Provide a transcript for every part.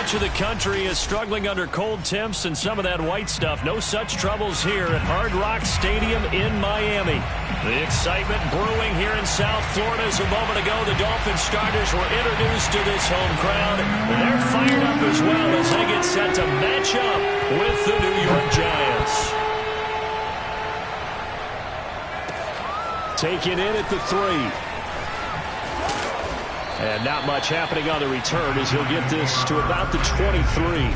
much of the country is struggling under cold temps and some of that white stuff. No such troubles here at Hard Rock Stadium in Miami. The excitement brewing here in South Florida. As a moment ago, the Dolphins starters were introduced to this home crowd. They're fired up as well as they get set to match up with the New York Giants. Taken in at the 3. And not much happening on the return as he'll get this to about the 23.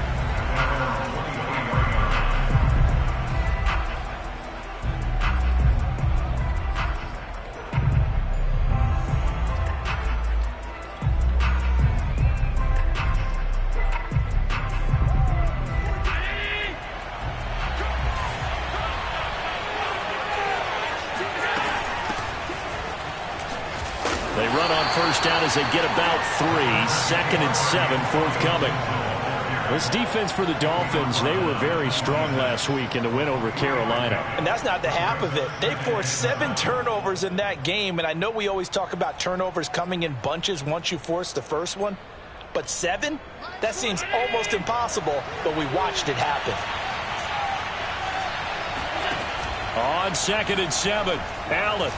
They run on first down as they get about 3. 2nd and 7 forthcoming. This defense for the Dolphins, they were very strong last week in the win over Carolina. And that's not the half of it. They forced 7 turnovers in that game. And I know we always talk about turnovers coming in bunches once you force the first one. But 7? That seems almost impossible. But we watched it happen. On 2nd and 7, Allen.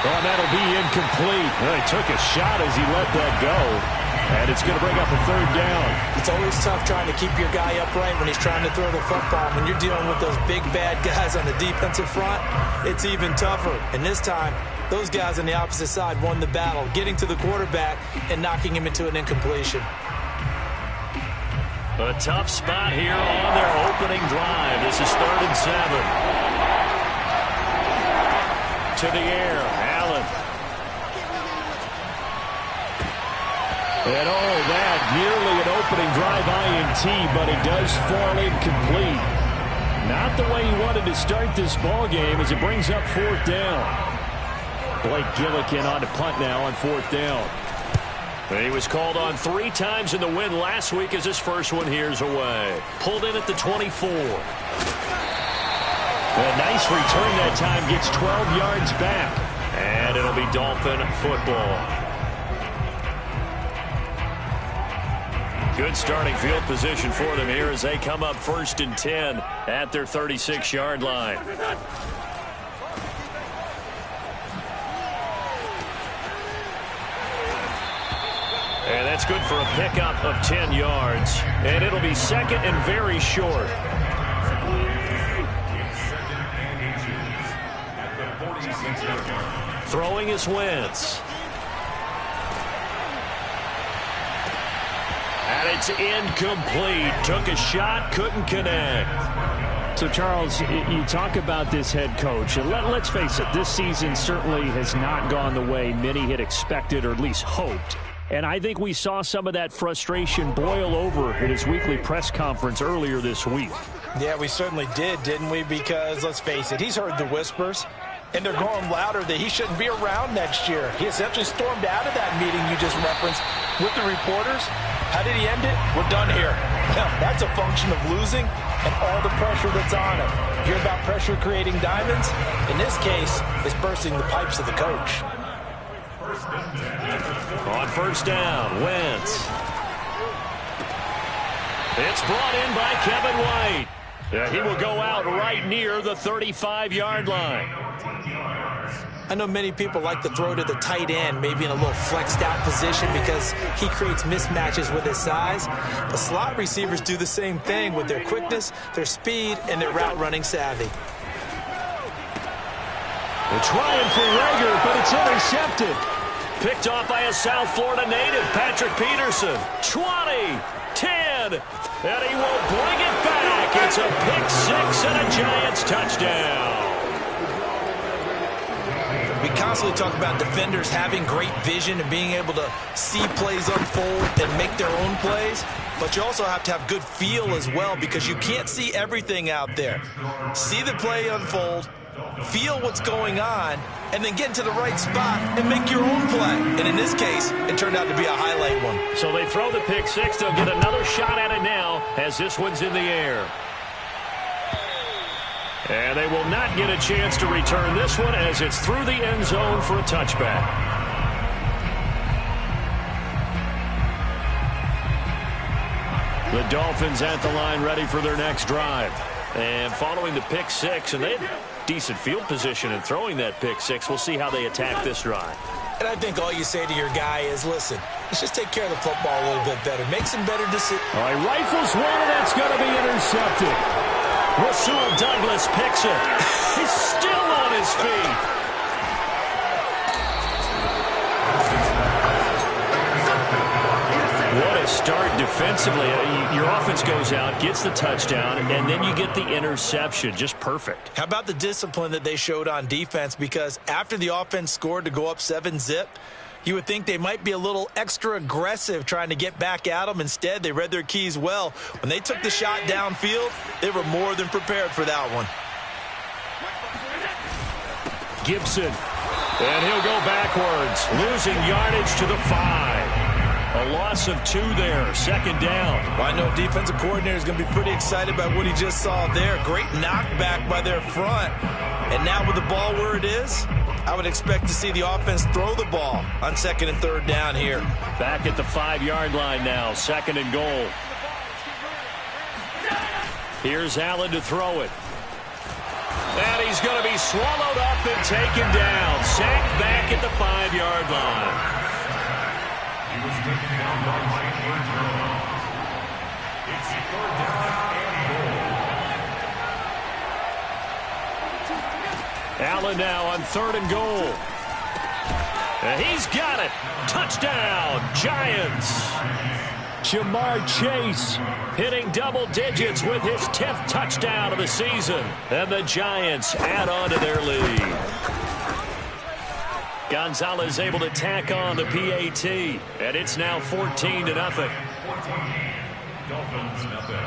Well, that'll be incomplete. Well, he took a shot as he let that go. And it's going to bring up a 3rd down. It's always tough trying to keep your guy upright when he's trying to throw the football. When you're dealing with those big, bad guys on the defensive front, it's even tougher. And this time, those guys on the opposite side won the battle, getting to the quarterback and knocking him into an incompletion. A tough spot here on their opening drive. This is 3rd and 7. To the air, Allen. And that nearly an opening drive INT, but it does fall incomplete. Not the way he wanted to start this ball game as it brings up 4th down. Blake Gillikin on to punt now on 4th down. He was called on 3 times in the win last week as his first one here's away. Pulled in at the 24. A nice return that time, gets 12 yards back. And it'll be Dolphin football. Good starting field position for them here as they come up 1st and 10 at their 36-yard line. And that's good for a pickup of 10 yards. And it'll be 2nd and very short. Throwing is Wentz. And it's incomplete. Took a shot, couldn't connect. So, Charles, you talk about this head coach. And let's face it, this season certainly has not gone the way many had expected or at least hoped. And I think we saw some of that frustration boil over at his weekly press conference earlier this week. Yeah, we certainly did, didn't we? Because, let's face it, he's heard the whispers. And they're growing louder that he shouldn't be around next year. He essentially stormed out of that meeting you just referenced with the reporters. How did he end it? We're done here. Well, that's a function of losing and all the pressure that's on him. You hear about pressure creating diamonds? In this case, it's bursting the pipes of the coach. On 1st down, Wentz. It's brought in by Kevin White. He will go out right near the 35-yard line. I know many people like to throw to the tight end, maybe in a little flexed out position because he creates mismatches with his size. But slot receivers do the same thing with their quickness, their speed, and their route running savvy. They're trying for Rager, but it's intercepted. Picked off by a South Florida native, Patrick Peterson. 20, 10, and he will bring it back. It's a pick 6 and a Giants touchdown. We constantly talk about defenders having great vision and being able to see plays unfold and make their own plays. But you also have to have good feel as well because you can't see everything out there. See the play unfold, feel what's going on, and then get into the right spot and make your own play. And in this case, it turned out to be a highlight one. So they throw the pick 6. They'll get another shot at it now as this one's in the air. And they will not get a chance to return this one as it's through the end zone for a touchback. The Dolphins at the line ready for their next drive. And following the pick six, and they had decent field position in throwing that pick six. We'll see how they attack this drive. And I think all you say to your guy is, listen, let's just take care of the football a little bit better. Make some better decisions. All right, rifles one, and that's going to be intercepted. Rasul Douglas picks it. He's still on his feet. What a start defensively. Your offense goes out, gets the touchdown, and then you get the interception. Just perfect. How about the discipline that they showed on defense? Because after the offense scored to go up 7-zip, you would think they might be a little extra aggressive trying to get back at them. Instead, they read their keys well. When they took the shot downfield, they were more than prepared for that one. Gibson. And he'll go backwards, losing yardage to the 5. A loss of 2 there, second down. Well, I know defensive coordinator is going to be pretty excited about what he just saw there. Great knockback by their front. And now with the ball where it is, I would expect to see the offense throw the ball on 2nd and 3rd down here. Back at the 5-yard line now, 2nd and goal. Here's Allen to throw it. And he's going to be swallowed up and taken down. Sacked back at the 5-yard line. He was taken down by Mike Andrews. It's 3rd down and goal. Allen now on 3rd and goal. And he's got it. Touchdown, Giants. Jamar Chase hitting double digits with his 10th touchdown of the season. And the Giants add on to their lead. Gonzalez able to tack on the PAT, and it's now 14-0. Dolphins nothing.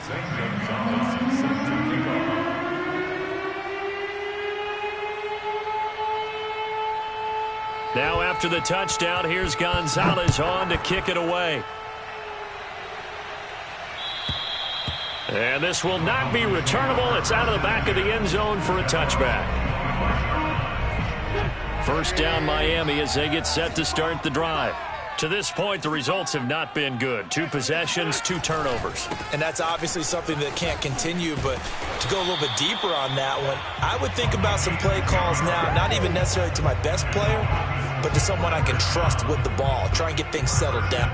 Zach Gonzalez set to kick off. Now after the touchdown, here's Gonzalez on to kick it away. And this will not be returnable. It's out of the back of the end zone for a touchback. First down Miami as they get set to start the drive. To this point, the results have not been good. 2 possessions, 2 turnovers. And that's obviously something that can't continue, but to go a little bit deeper on that one, I would think about some play calls now, not even necessarily to my best player, but to someone I can trust with the ball. Try and get things settled down.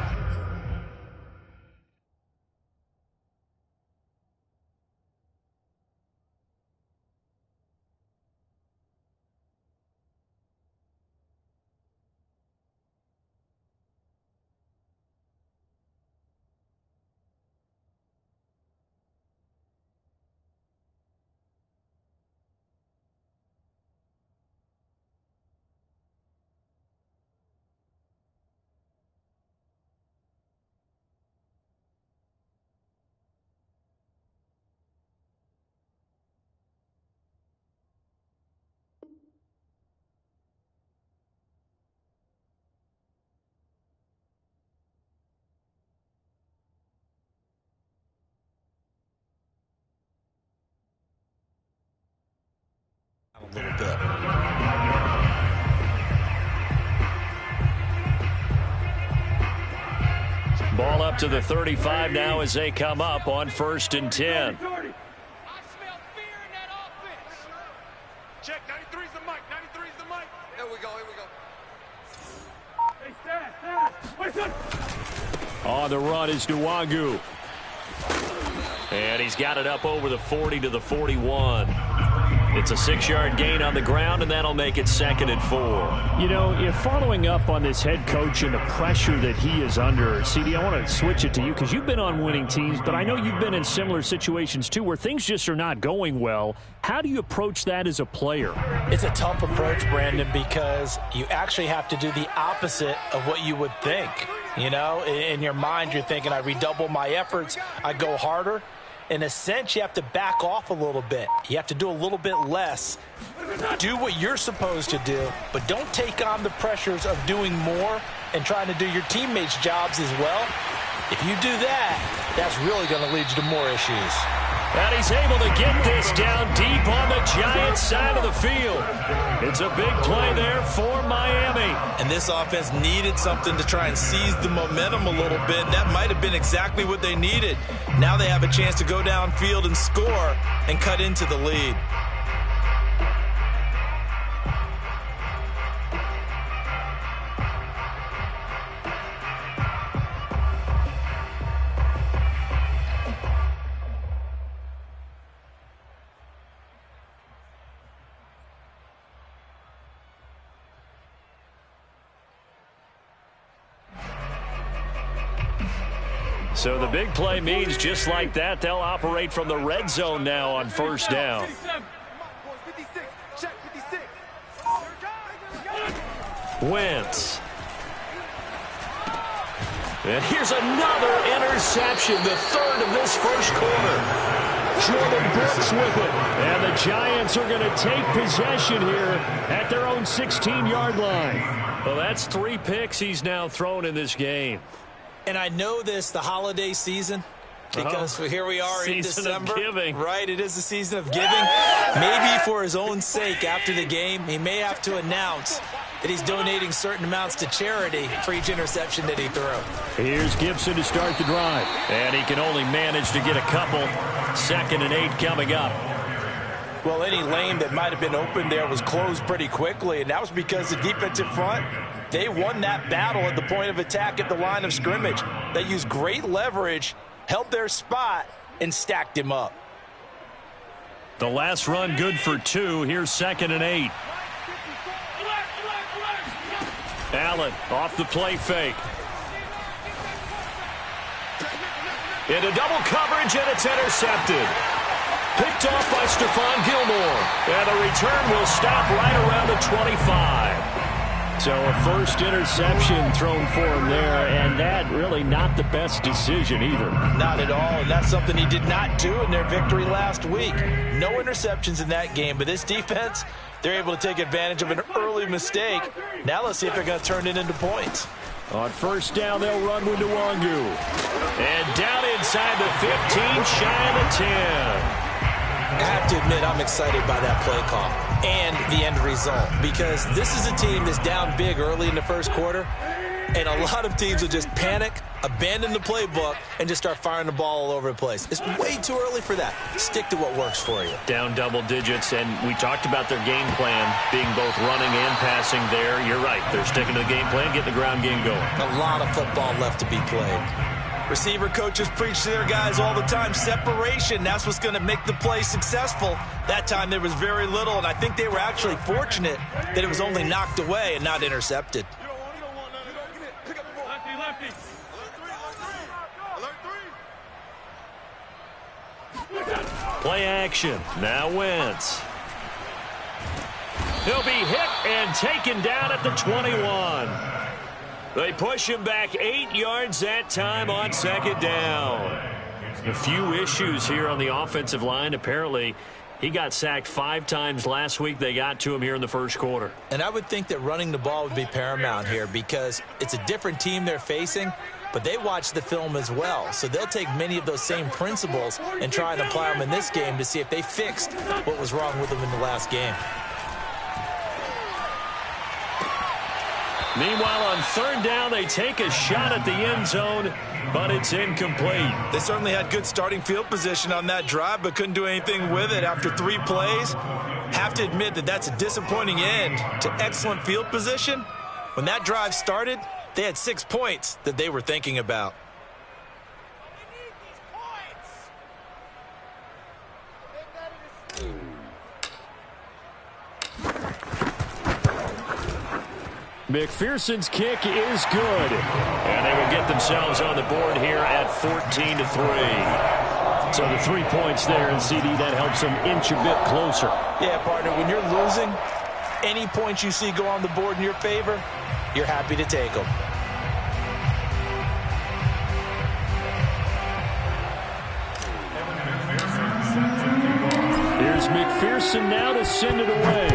A little bit. Ball up to the 35 now as they come up on 1st and 10. I smell fear in that offense. Check, 93's the mic, 93's the mic. Here we go, here we go. Hey, stand. On the run is Nwangu. And he's got it up over the 40 to the 41. It's a 6-yard gain on the ground, and that'll make it 2nd and 4. You know, if following up on this head coach and the pressure that he is under, CD, I want to switch it to you because you've been on winning teams, but I know you've been in similar situations too where things just are not going well. How do you approach that as a player? It's a tough approach, Brandon, because you actually have to do the opposite of what you would think. You know, in your mind, you're thinking, I redouble my efforts, I go harder. In a sense, you have to back off a little bit. You have to do a little bit less. Do what you're supposed to do, but don't take on the pressures of doing more and trying to do your teammates' jobs as well. If you do that, that's really going to lead you to more issues. And he's able to get this down deep on the Giants side of the field. It's a big play there for Miami. And this offense needed something to try and seize the momentum a little bit. That might have been exactly what they needed. Now they have a chance to go downfield and score and cut into the lead. So the big play means just like that, they'll operate from the red zone now on first down. Wentz. And here's another interception, the third of this first quarter. Jordan Brooks with it. And the Giants are going to take possession here at their own 16-yard line. Well, that's 3 picks he's now thrown in this game. And I know this, the holiday season, because here we are in December. Of giving. Right, it is the season of giving. Maybe for his own sake after the game, he may have to announce that he's donating certain amounts to charity for each interception that he threw. Here's Gibson to start the drive. And he can only manage to get a couple. 2nd and 8 coming up. Well, any lane that might have been open there was closed pretty quickly, and that was because the defensive front, they won that battle at the point of attack at the line of scrimmage. They used great leverage, held their spot, and stacked him up. The last run good for 2. Here's 2nd and 8. Allen off the play fake. Into double coverage, and it's intercepted. Picked off by Stephon Gilmore. And the return will stop right around the 25. So a first interception thrown for him there, and that really not the best decision either. Not at all, and that's something he did not do in their victory last week. No interceptions in that game, but this defense, they're able to take advantage of an early mistake. Now let's see if they're going to turn it into points. On first down, they'll run with Nwangu. And down inside the 15, shy of the 10. I have to admit, I'm excited by that play call and the end result, because this is a team that's down big early in the first quarter, and a lot of teams will just panic, abandon the playbook, and just start firing the ball all over the place. It's way too early for that. Stick to what works for you. Down double digits, and we talked about their game plan being both running and passing there. You're right. They're sticking to the game plan, getting the ground game going. A lot of football left to be played. Receiver coaches preach to their guys all the time. Separation, that's what's going to make the play successful. That time there was very little, and I think they were actually fortunate that it was only knocked away and not intercepted. Play action. Now Wentz. He'll be hit and taken down at the 21. They push him back 8 yards that time on 2nd down. A few issues here on the offensive line. Apparently, he got sacked 5 times last week. They got to him here in the first quarter. And I would think that running the ball would be paramount here, because it's a different team they're facing, but they watch the film as well. So they'll take many of those same principles and try and apply them in this game to see if they fixed what was wrong with them in the last game. Meanwhile, on 3rd down, they take a shot at the end zone, but it's incomplete. They certainly had good starting field position on that drive, but couldn't do anything with it after 3 plays. Have to admit that that's a disappointing end to excellent field position. When that drive started, they had 6 points that they were thinking about. McPherson's kick is good. And they will get themselves on the board here at 14-3. So the 3 points there, and CD, that helps them inch a bit closer. Yeah, partner, when you're losing, any points you see go on the board in your favor, you're happy to take them. Here's McPherson now to send it away.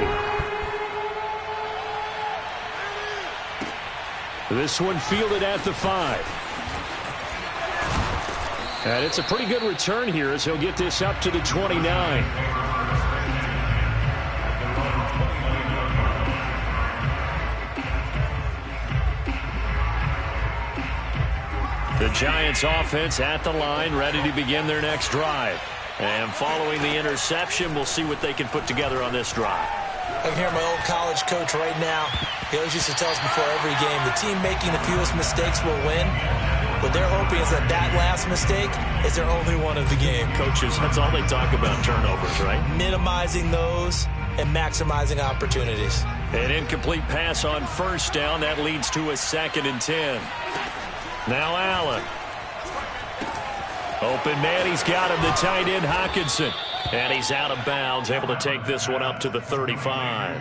This one fielded at the 5. And it's a pretty good return here as he'll get this up to the 29. The Giants offense at the line, ready to begin their next drive. And following the interception, we'll see what they can put together on this drive. I can hear my old college coach right now. He always used to tell us before every game, the team making the fewest mistakes will win. What they're hoping is that last mistake is their only one of the game. Coaches, that's all they talk about, turnovers, right? Minimizing those and maximizing opportunities. An incomplete pass on first down. That leads to a 2nd and 10. Now Allen. Open man, he's got him, the tight end, Hockenson. And he's out of bounds, able to take this one up to the 35.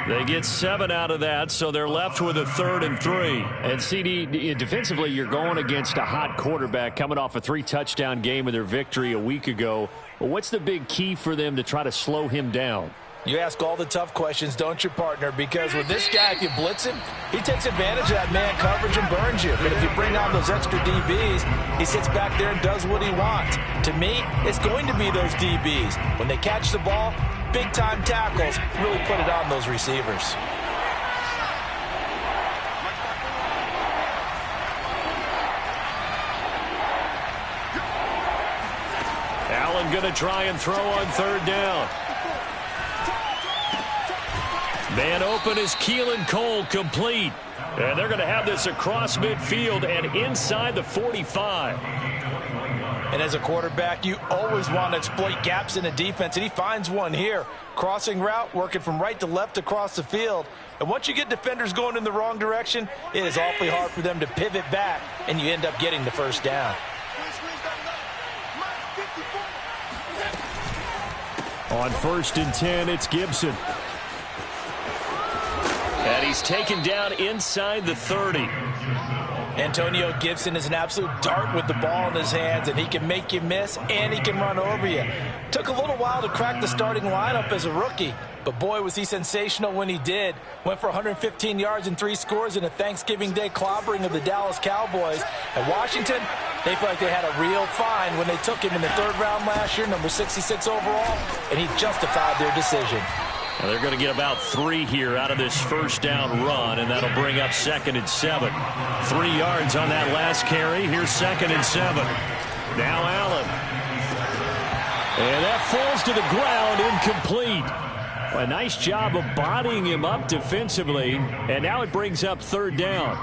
They get 7 out of that, so they're left with a 3rd and 3. And CD, defensively, you're going against a hot quarterback coming off a 3-touchdown game in their victory a week ago. What's the big key for them to try to slow him down? You ask all the tough questions, don't you, partner? Because with this guy, if you blitz him, he takes advantage of that man coverage and burns you. But if you bring on those extra DBs, he sits back there and does what he wants. To me, it's going to be those DBs. When they catch the ball, big-time tackles really put it on those receivers. Allen going to try and throw on 3rd down. Man open is Keelan Cole, complete. And they're going to have this across midfield and inside the 45. And as a quarterback, you always want to exploit gaps in the defense, and he finds one here. Crossing route, working from right to left across the field. And once you get defenders going in the wrong direction, it is awfully hard for them to pivot back, and you end up getting the 1st down. On 1st and 10, it's Gibson. And he's taken down inside the 30. Antonio Gibson is an absolute dart with the ball in his hands, and he can make you miss, and he can run over you. Took a little while to crack the starting lineup as a rookie, but boy, was he sensational when he did. Went for 115 yards and 3 scores in a Thanksgiving Day clobbering of the Dallas Cowboys. And Washington, they felt like they had a real find when they took him in the 3rd round last year, number 66 overall, and he justified their decision. Now they're going to get about 3 here out of this 1st down run, and that'll bring up 2nd and 7. 3 yards on that last carry. Here's 2nd and 7. Now Allen. And that falls to the ground, incomplete. A nice job of bodying him up defensively, and now it brings up 3rd down.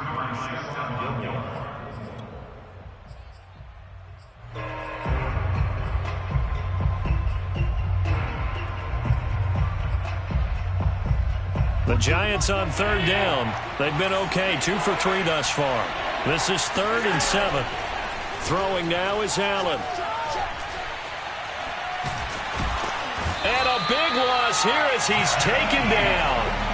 The Giants on 3rd down. They've been okay, 2 for 3 thus far. This is 3rd and 7. Throwing now is Allen. And a big loss here as he's taken down.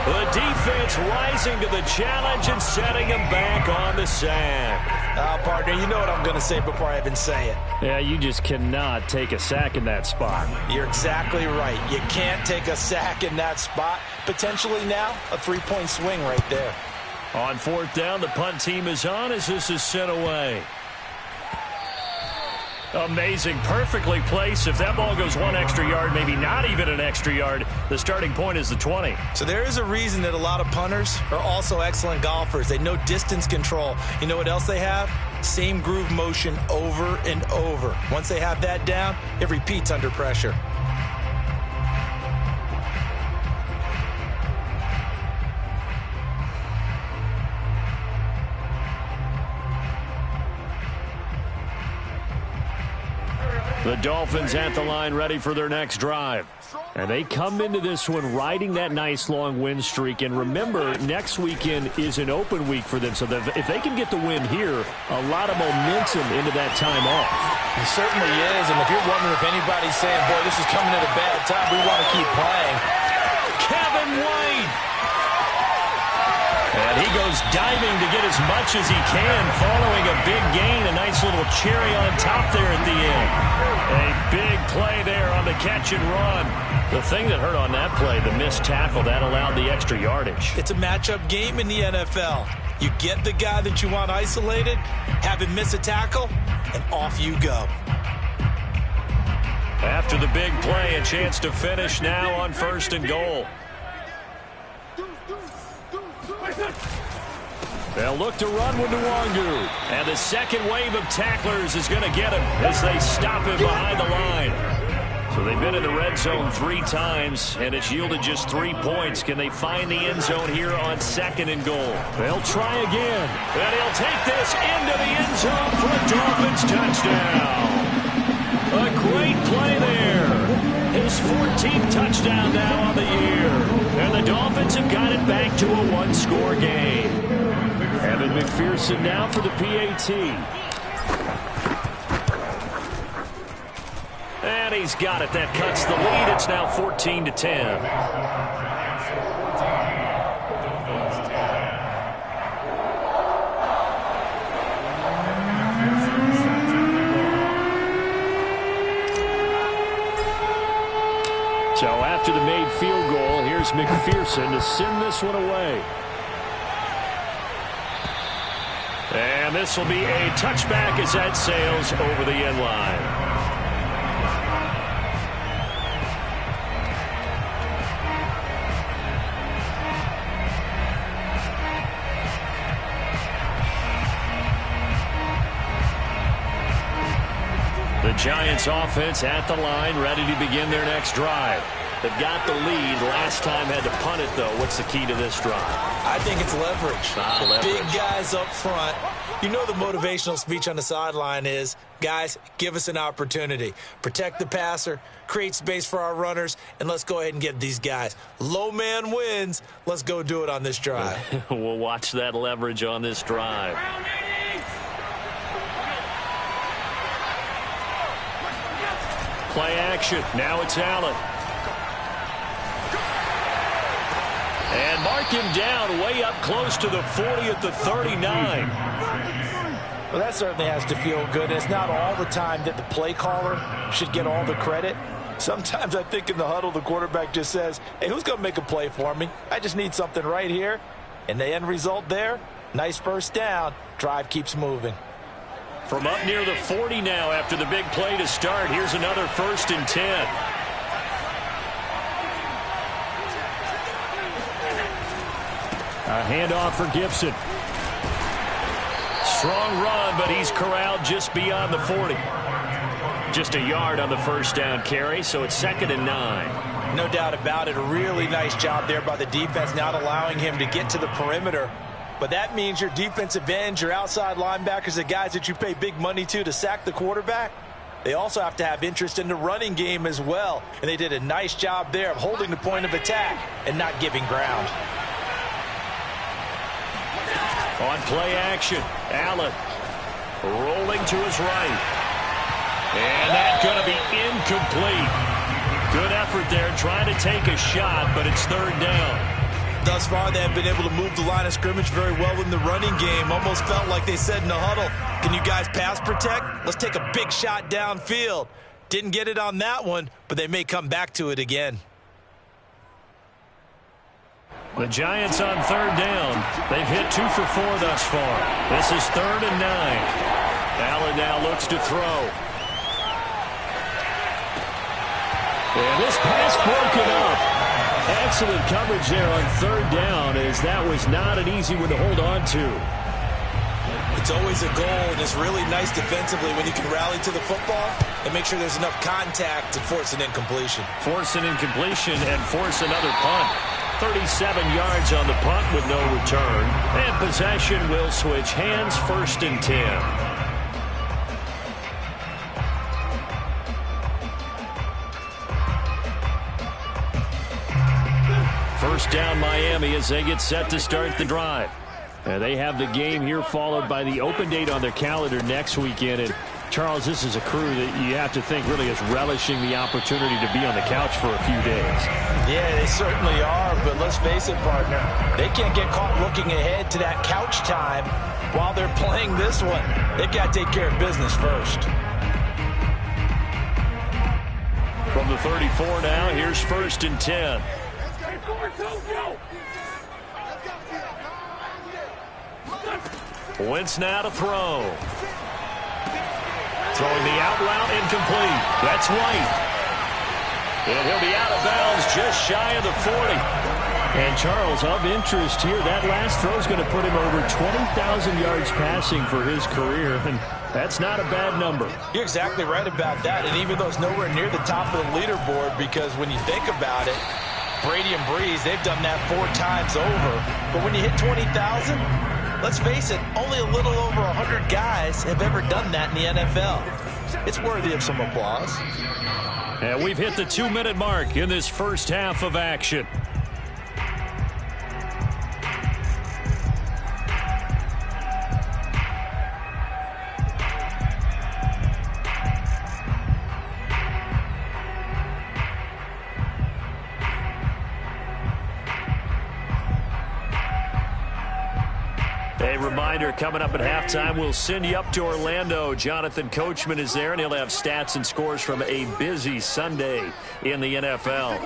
The defense rising to the challenge and setting him back on the sack. Partner, you know what I'm going to say before I even say it. Yeah, you just cannot take a sack in that spot. You're exactly right. You can't take a sack in that spot. Potentially now, a 3-point swing right there. On 4th down, the punt team is on as this is sent away. Amazing, perfectly placed. If that ball goes 1 extra yard, maybe not even an extra yard, the starting point is the 20. So there is a reason that a lot of punters are also excellent golfers. They know distance control. You know what else they have? Same groove motion over and over. Once they have that down, it repeats under pressure. The Dolphins at the line ready for their next drive. And they come into this one riding that nice long win streak. And remember, next weekend is an open week for them. So if they can get the win here, a lot of momentum into that time off. It certainly is. And if you're wondering if anybody's saying, boy, this is coming at a bad time, we want to keep playing. Kevin White. And he goes diving to get as much as he can following a big gain. A nice little cherry on top there at the end. A big play there on the catch and run. The thing that hurt on that play, the missed tackle, that allowed the extra yardage. It's a matchup game in the NFL. You get the guy that you want isolated, have him miss a tackle, and off you go. After the big play, a chance to finish now on 1st and goal. They'll look to run with Nwangu. And the second wave of tacklers is going to get him as they stop him behind the line. So they've been in the red zone 3 times, and it's yielded just 3 points. Can they find the end zone here on 2nd and goal? They'll try again. And he'll take this into the end zone for a Dolphins touchdown. A great play there. His 14th touchdown now on the year. And the Dolphins have got it back to a 1-score game. Evan McPherson now for the PAT. And he's got it. That cuts the lead. It's now 14-10. So after the made field goal, here's McPherson to send this one away. And this will be a touchback as that sails over the end line. The Giants offense at the line, ready to begin their next drive. They've got the lead. Last time had to punt it, though. What's the key to this drive? I think it's leverage. Leverage. Big guys up front. You know the motivational speech on the sideline is, guys, give us an opportunity. Protect the passer, create space for our runners, and let's go ahead and get these guys. Low man wins. Let's go do it on this drive. We'll watch that leverage on this drive. Play action. Now it's Allen. And mark him down way up close to the 40 at the 39. Well, that certainly has to feel good. It's not all the time that the play caller should get all the credit. Sometimes I think in the huddle, the quarterback just says, hey, who's going to make a play for me? I just need something right here. And the end result there, nice first down. Drive keeps moving. From up near the 40 now after the big play to start. Here's another 1st and 10. A handoff for Gibson. Strong run, but he's corralled just beyond the 40. Just a yard on the first down carry, so it's 2nd and 9. No doubt about it. A really nice job there by the defense, not allowing him to get to the perimeter. But that means your defensive ends, your outside linebackers, the guys that you pay big money to sack the quarterback, they also have to have interest in the running game as well. And they did a nice job there of holding the point of attack and not giving ground. On play action, Allen rolling to his right. And that's going to be incomplete. Good effort there trying to take a shot, but it's 3rd down. Thus far, they have been able to move the line of scrimmage very well in the running game. Almost felt like they said in the huddle, can you guys pass protect? Let's take a big shot downfield. Didn't get it on that one, but they may come back to it again. The Giants on 3rd down. They've hit 2 for 4 thus far. This is 3rd and 9. Allen now looks to throw. And this pass broken up. Excellent coverage there on 3rd down, as that was not an easy one to hold on to. It's always a goal, and it's really nice defensively when you can rally to the football and make sure there's enough contact to force an incompletion. Force an incompletion and force another punt. 37 yards on the punt with no return. And possession will switch hands, 1st and 10. First down Miami as they get set to start the drive. They have the game here followed by the open date on their calendar next weekend. And Charles, this is a crew that you have to think really is relishing the opportunity to be on the couch for a few days. Yeah, they certainly are, but let's face it, partner. They can't get caught looking ahead to that couch time while they're playing this one. They've got to take care of business first. From the 34 now, here's 1st and 10. Wentz now to throw. Throwing the out route, incomplete. That's White. And he'll be out of bounds just shy of the 40. And Charles, of interest here, that last throw is going to put him over 20,000 yards passing for his career, and that's not a bad number. You're exactly right about that, and even though it's nowhere near the top of the leaderboard, because when you think about it, Brady and Breeze, they've done that 4 times over. But when you hit 20,000, let's face it, only a little over 100 guys have ever done that in the NFL. It's worthy of some applause. And we've hit the 2-minute mark in this first half of action. A reminder, coming up at halftime, we'll send you up to Orlando. Jonathan Coachman is there, and he'll have stats and scores from a busy Sunday in the NFL.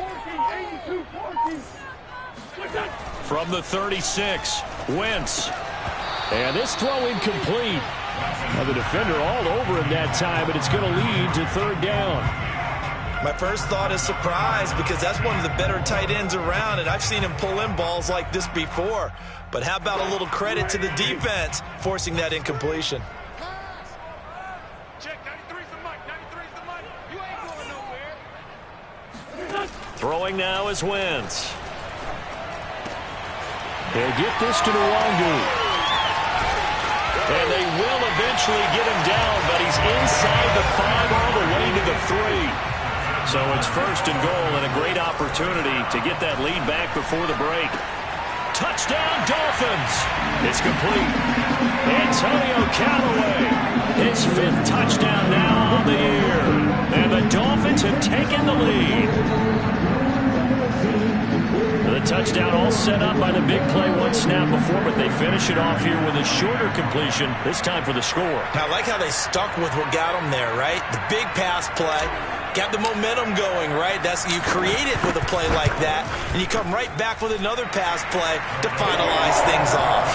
From the 36, Wentz. And this throw incomplete. Now the defender all over him that time, but it's going to lead to 3rd down. My first thought is surprise, because that's one of the better tight ends around, and I've seen him pull in balls like this before. But how about a little credit to the defense forcing that incompletion? Check, 93's the mic, 93's the mic. You ain't going nowhere. Throwing now is Wentz. They'll get this to Nwangu. And they will eventually get him down, but he's inside the 5 all the way to the 3. So it's 1st and goal, and a great opportunity to get that lead back before the break. Touchdown, Dolphins! It's complete. Antonio Callaway, his 5th touchdown now on the year. And the Dolphins have taken the lead. The touchdown all set up by the big play one snap before, but they finish it off here with a shorter completion, this time for the score. Now, I like how they stuck with what got them there, right? The big pass play. Got the momentum going, right? That's you create it with a play like that, and you come right back with another pass play to finalize things off.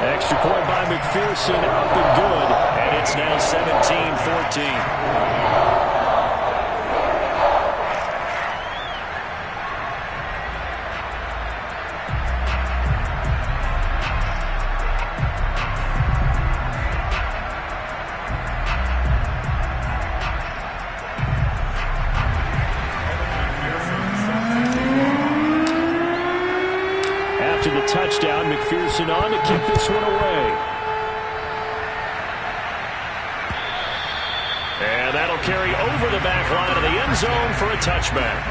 Extra point by McPherson, up and good, and it's now 17-14. Touchdown, McPherson on to kick this one away. And that'll carry over the back line of the end zone for a touchback.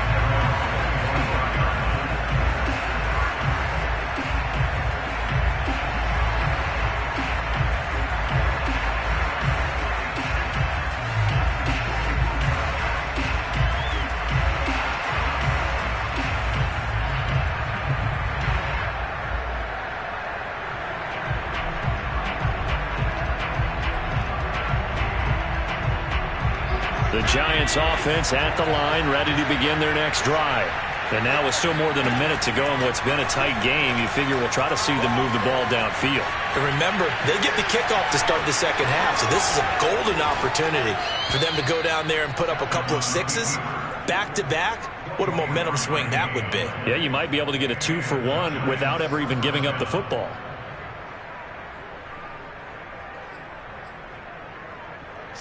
The Giants offense at the line, ready to begin their next drive. And now with still more than a minute to go in what's been a tight game, you figure we'll try to see them move the ball downfield. And remember, they get the kickoff to start the second half, so this is a golden opportunity for them to go down there and put up a couple of 6s back-to-back. What a momentum swing that would be. Yeah, you might be able to get a 2-for-1 without ever even giving up the football.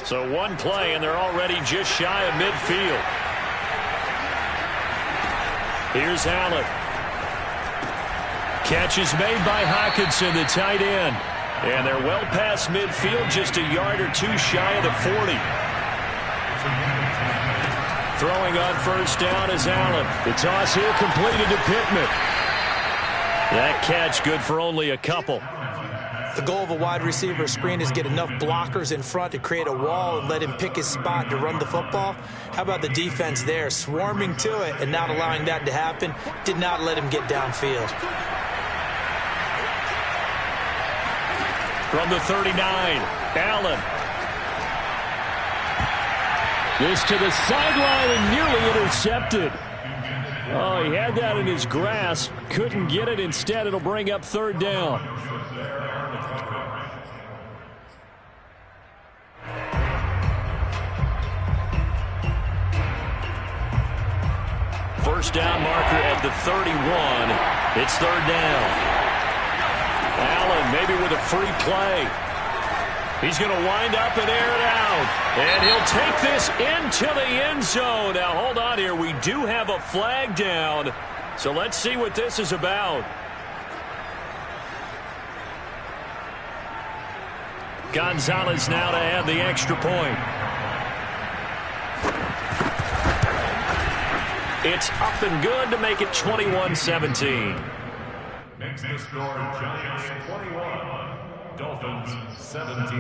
So one play, and they're already just shy of midfield. Here's Allen. Catch is made by Hockenson, the tight end. And they're well past midfield, just a yard or two shy of the 40. Throwing on 1st down is Allen. The toss here completed to Pittman. That catch good for only a couple. The goal of a wide receiver screen is get enough blockers in front to create a wall and let him pick his spot to run the football. How about the defense there, swarming to it and not allowing that to happen? Did not let him get downfield. From the 39, Allen. This to the sideline and nearly intercepted. Oh, he had that in his grasp. Couldn't get it. Instead, it'll bring up third down. First down marker at the 31. It's third down. Allen maybe with a free play. He's going to wind up and air it out. And he'll take this into the end zone. Now, hold on here. We do have a flag down. So let's see what this is about. Gonzalez now to add the extra point. It's up and good to make it 21-17. Makes the score Giants 21, Dolphins 17.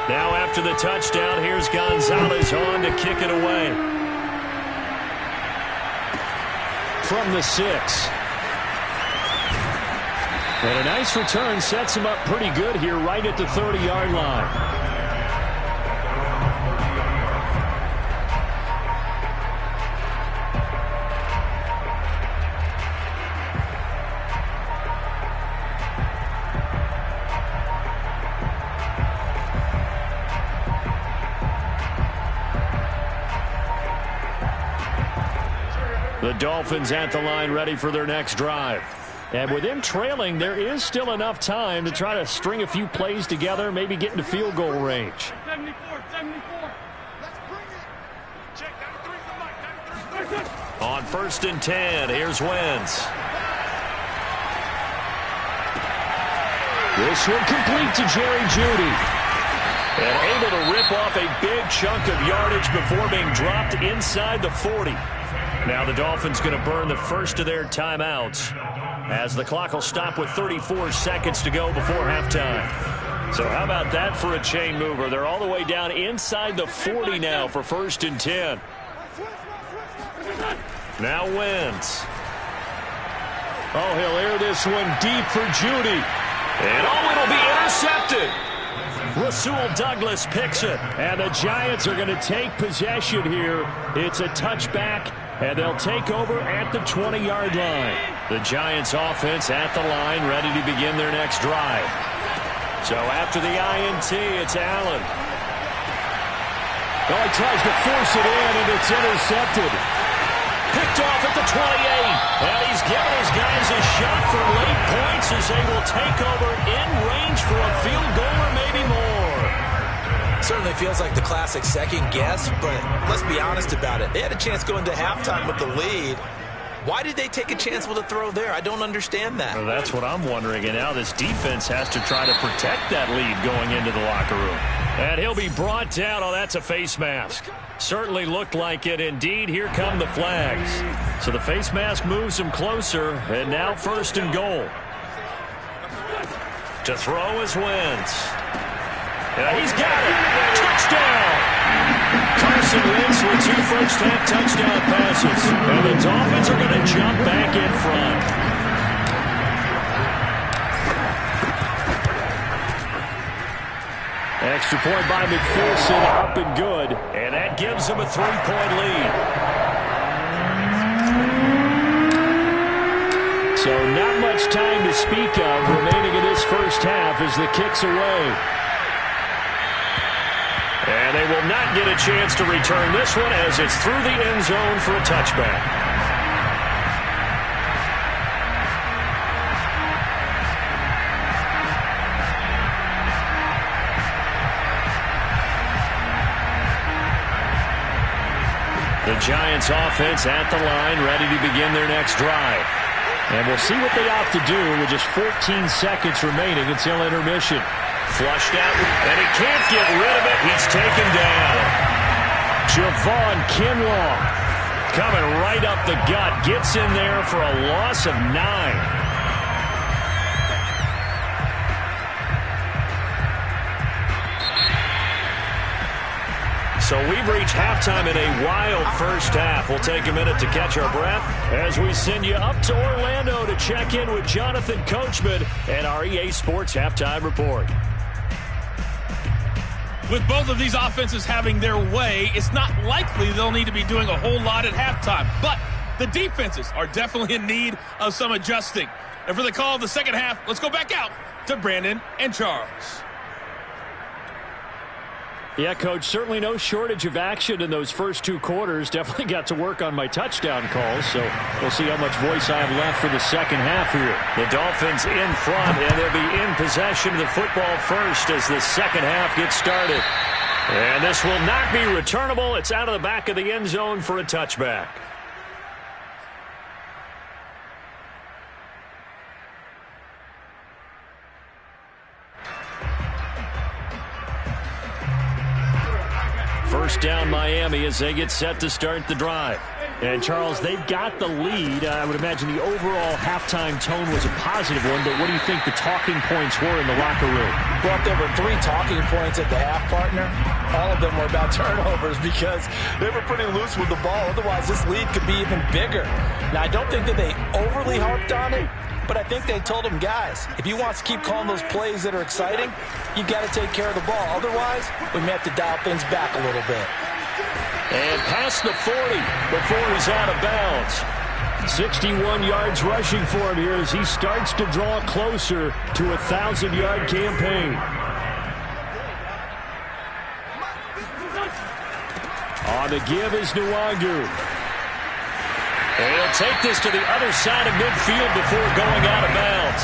Now after the touchdown, here's Gonzalez on to kick it away. From the 6. And a nice return sets him up pretty good here right at the 30-yard line. The Dolphins at the line ready for their next drive. And with them trailing, there is still enough time to try to string a few plays together, maybe get into field goal range. 74. Let's bring it. Check, 93's the mic, 93's. On 1st and 10, here's Wentz. This one complete to Jerry Jeudy. And able to rip off a big chunk of yardage before being dropped inside the 40. Now the Dolphins going to burn the first of their timeouts, as the clock will stop with 34 seconds to go before halftime. So how about that for a chain mover? They're all the way down inside the 40 now for 1st and 10. Now Wentz. Oh, he'll air this one deep for Jeudy. And oh, it'll be intercepted. Rasul Douglas picks it. And the Giants are going to take possession here. It's a touchback. And they'll take over at the 20-yard line. The Giants offense at the line, ready to begin their next drive. So after the INT, it's Allen. Oh, he tries to force it in, and it's intercepted. Picked off at the 28. And he's giving his guys a shot for late points as they will take over in range for a field goal or maybe more. Certainly feels like the classic second guess, but let's be honest about it. They had a chance going to halftime with the lead. Why did they take a chance with a throw there? I don't understand that. Well, that's what I'm wondering. And now this defense has to try to protect that lead going into the locker room. And he'll be brought down. Oh, that's a face mask. Certainly looked like it. Indeed, here come the flags. So the face mask moves him closer. And now 1st and goal. To throw is Wentz. Yeah, he's got it. Touchdown. Carson Wentz with 2 first-half touchdown passes. And the Dolphins are going to jump back in front. Extra point by McPherson, up and good. And that gives them a 3-point lead. So not much time to speak of remaining in this first half as the kick's away. And they will not get a chance to return this one as it's through the end zone for a touchback. The Giants offense at the line, ready to begin their next drive. And we'll see what they opt to do with just 14 seconds remaining until intermission. Flushed out, and he can't get rid of it. He's taken down. Javon Kinlaw coming right up the gut. Gets in there for a loss of 9. So we've reached halftime in a wild first half. We'll take a minute to catch our breath as we send you up to Orlando to check in with Jonathan Coachman and our EA Sports Halftime Report. With both of these offenses having their way, it's not likely they'll need to be doing a whole lot at halftime. But the defenses are definitely in need of some adjusting. And for the call of the second half, let's go back out to Brandon and Charles. Yeah, Coach, certainly no shortage of action in those first 2 quarters. Definitely got to work on my touchdown calls, so we'll see how much voice I have left for the second half here. The Dolphins in front, and they'll be in possession of the football first as the second half gets started. And this will not be returnable. It's out of the back of the end zone for a touchback. First down Miami as they get set to start the drive. And, Charles, they've got the lead. I would imagine the overall halftime tone was a positive one, but what do you think the talking points were in the locker room? Well, if there were 3 talking points at the half, partner, all of them were about turnovers because they were pretty loose with the ball. Otherwise, this lead could be even bigger. Now, I don't think that they overly harped on it, but I think they told them, guys, if you want to keep calling those plays that are exciting, you've got to take care of the ball. Otherwise, we may have to dial things back a little bit. And past the 40 before he's out of bounds. 61 yards rushing for him here as he starts to draw closer to a 1,000-yard campaign. On the give is Nwangu. And he'll take this to the other side of midfield before going out of bounds.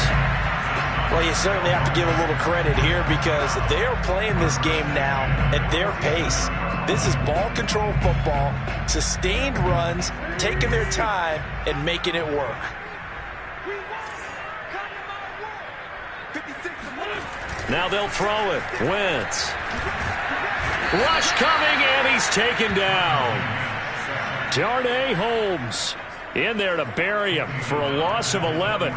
Well, you certainly have to give a little credit here because they are playing this game now at their pace. This is ball control football, sustained runs, taking their time, and making it work. Now they'll throw it. Wentz. Rush coming, and he's taken down. Darnay Holmes in there to bury him for a loss of 11.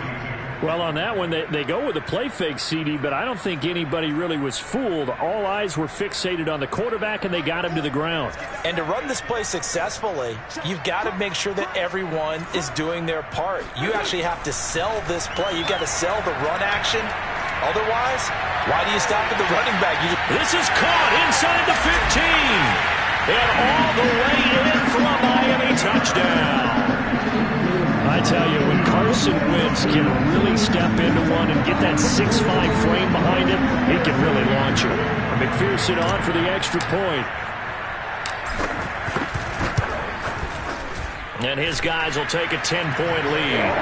Well, on that one, they go with a play fake, CD, but I don't think anybody really was fooled. All eyes were fixated on the quarterback, and they got him to the ground. And to run this play successfully, you've got to make sure that everyone is doing their part. You actually have to sell this play. You've got to sell the run action. Otherwise, why do you stop at the running back? This is caught inside the 15. And all the way in for a Miami touchdown. I tell you, when Carson Wentz can really step into one and get that 6'5" frame behind him, he can really launch him. McPherson on for the extra point. And his guys will take a 10-point lead.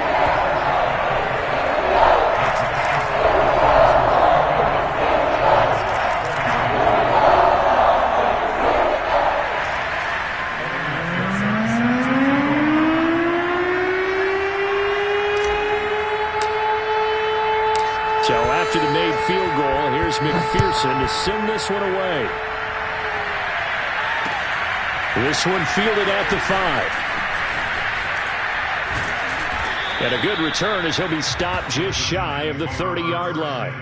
So after the made field goal, here's McPherson to send this one away. This one fielded at the 5. And a good return as he'll be stopped just shy of the 30-yard line.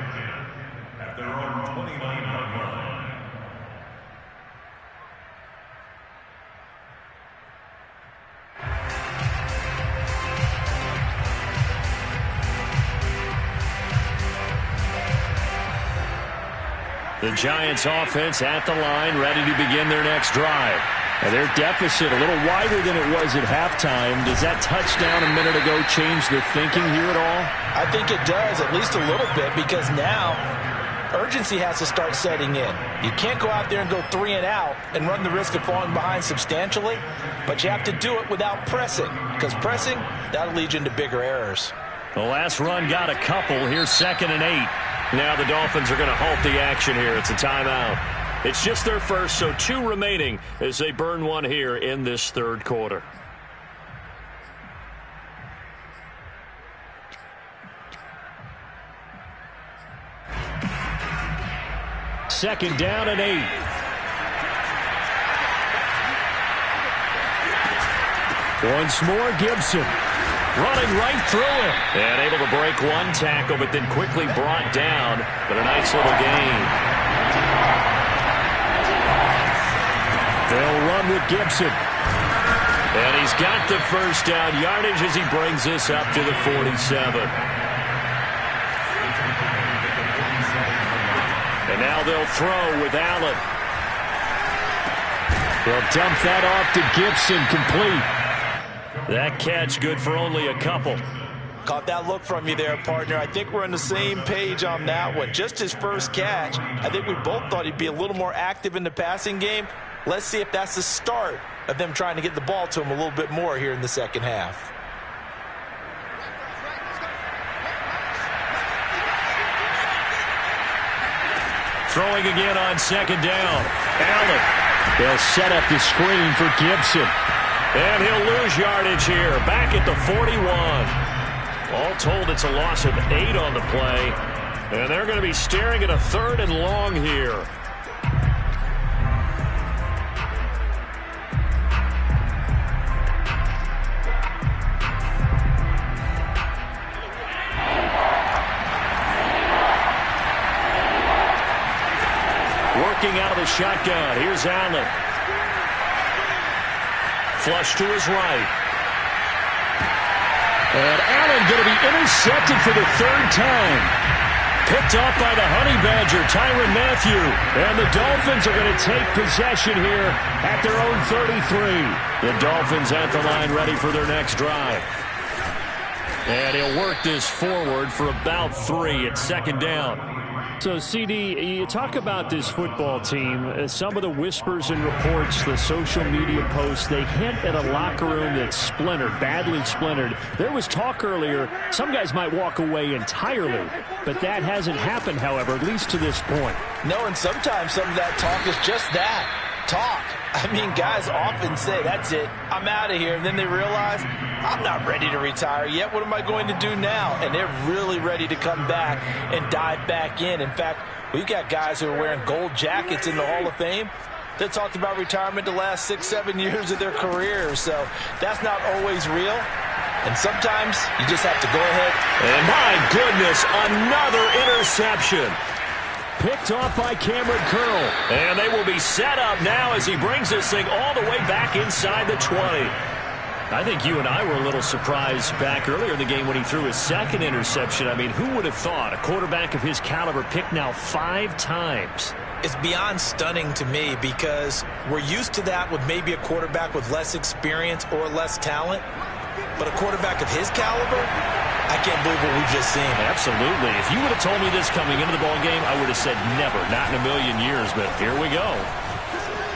At their own 29-yard line. The Giants offense at the line, ready to begin their next drive. And their deficit a little wider than it was at halftime. Does that touchdown a minute ago change their thinking here at all? I think it does, at least a little bit, because now urgency has to start setting in. You can't go out there and go 3 and out and run the risk of falling behind substantially, but you have to do it without pressing, because pressing, that'll lead you into bigger errors. The last run got a couple. Here's 2nd and 8. Now the Dolphins are going to halt the action here. It's a timeout. It's just their first, so 2 remaining as they burn one here in this third quarter. 2nd down and 8. Once more, Gibson running right through him. And able to break one tackle, but then quickly brought down. But a nice little gain. They'll run with Gibson. And he's got the first down yardage as he brings this up to the 47. And now they'll throw with Allen. They'll dump that off to Gibson, complete. That catch good for only a couple. Caught that look from you there, partner. I think we're on the same page on that one. Just his first catch. I think we both thought he'd be a little more active in the passing game. Let's see if that's the start of them trying to get the ball to him a little bit more here in the second half. Throwing again on 2nd down. Allen. They'll set up the screen for Gibson. And he'll lose yardage here. Back at the 41. All told, it's a loss of 8 on the play. And they're going to be staring at a 3rd and long here. Working out of the shotgun. Here's Allen. Flush to his right. And Allen going to be intercepted for the 3rd time. Picked off by the Honey Badger, Tyrann Mathieu. And the Dolphins are going to take possession here at their own 33. The Dolphins at the line ready for their next drive. And he'll work this forward for about 3 at 2nd down. So, CD, you talk about this football team, some of the whispers and reports, the social media posts, they hint at a locker room that's splintered, badly splintered. There was talk earlier, some guys might walk away entirely, but that hasn't happened, however, at least to this point. No, and sometimes some of that talk is just that, talk. I mean, guys often say, that's it, I'm out of here, and then they realize, I'm not ready to retire yet. What am I going to do now? And they're really ready to come back and dive back in. In fact, we've got guys who are wearing gold jackets in the Hall of Fame that talked about retirement the last 6-7 years of their careers. So that's not always real. And sometimes you just have to go ahead. And my goodness, another interception. Picked off by Cameron Curl. And they will be set up now as he brings this thing all the way back inside the 20. I think you and I were a little surprised back earlier in the game when he threw his 2nd interception. I mean, who would have thought a quarterback of his caliber picked now 5 times? It's beyond stunning to me because we're used to that with maybe a quarterback with less experience or less talent. But a quarterback of his caliber, I can't believe what we've just seen. Absolutely. If you would have told me this coming into the ball game, I would have said never, not in a million years. But here we go.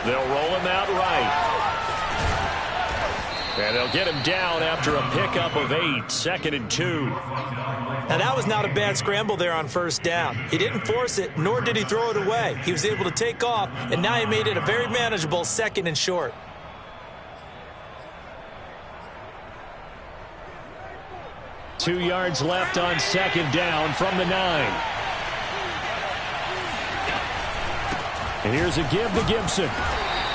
They'll roll him out right. And they'll get him down after a pickup of 8, 2nd and 2. Now, that was not a bad scramble there on 1st down. He didn't force it, nor did he throw it away. He was able to take off, and now he made it a very manageable 2nd and short. Two yards left on 2nd down from the 9. And here's a give to Gibson.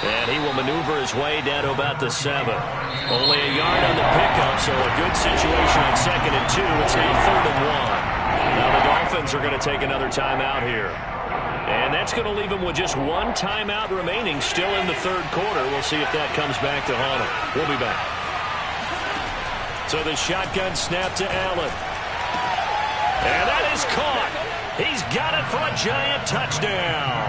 And he will maneuver his way down to about the 7. Only a yard on the pickup, so a good situation on 2nd and 2. It's now 3rd and 1. Now the Dolphins are going to take another timeout here. And that's going to leave them with just 1 timeout remaining still in the 3rd quarter. We'll see if that comes back to haunt them. We'll be back. So the shotgun snap to Allen. And that is caught. He's got it for a giant touchdown.